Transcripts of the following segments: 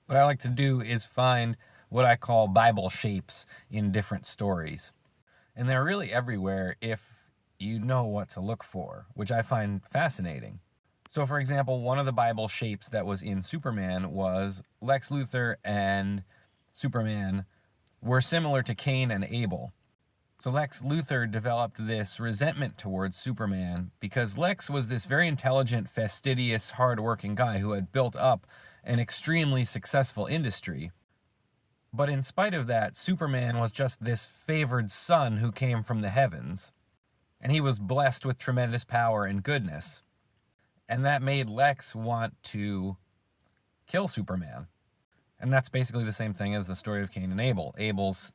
What I like to do is find what I call Bible shapes in different stories. And they're really everywhere if you know what to look for, which I find fascinating. So, for example, one of the Bible shapes that was in Superman was Lex Luthor and Superman were similar to Cain and Abel. So Lex Luthor developed this resentment towards Superman because Lex was this very intelligent, fastidious, hardworking guy who had built up an extremely successful industry. But in spite of that, Superman was just this favored son who came from the heavens. And he was blessed with tremendous power and goodness. And that made Lex want to kill Superman. And that's basically the same thing as the story of Cain and Abel. Abel's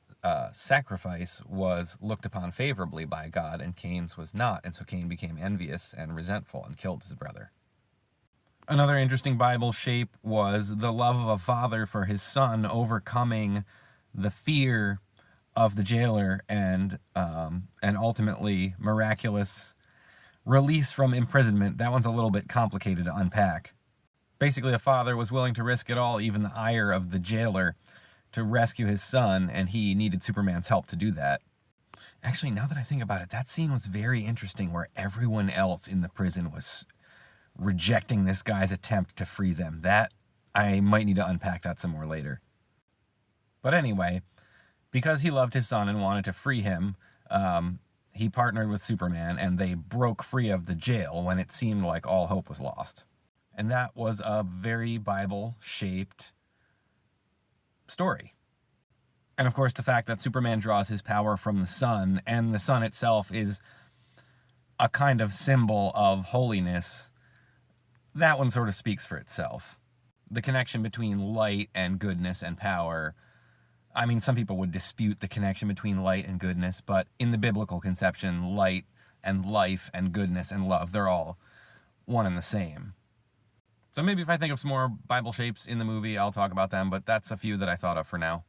sacrifice was looked upon favorably by God, and Cain's was not. And so Cain became envious and resentful and killed his brother. Another interesting Bible shape was the love of a father for his son overcoming the fear of the jailer and ultimately miraculous release from imprisonment. That one's a little bit complicated to unpack. Basically, a father was willing to risk it all, even the ire of the jailer, to rescue his son, and he needed Superman's help to do that. Actually, now that I think about it, that scene was very interesting where everyone else in the prison was rejecting this guy's attempt to free them. That, I might need to unpack that some more later. But anyway, because he loved his son and wanted to free him, he partnered with Superman, and they broke free of the jail when it seemed like all hope was lost. And that was a very Bible-shaped story. And of course, the fact that Superman draws his power from the sun, and the sun itself is a kind of symbol of holiness, that one sort of speaks for itself. The connection between light and goodness and power, I mean, some people would dispute the connection between light and goodness, but in the biblical conception, light and life and goodness and love, they're all one and the same. So maybe if I think of some more Bible shapes in the movie, I'll talk about them, but that's a few that I thought of for now.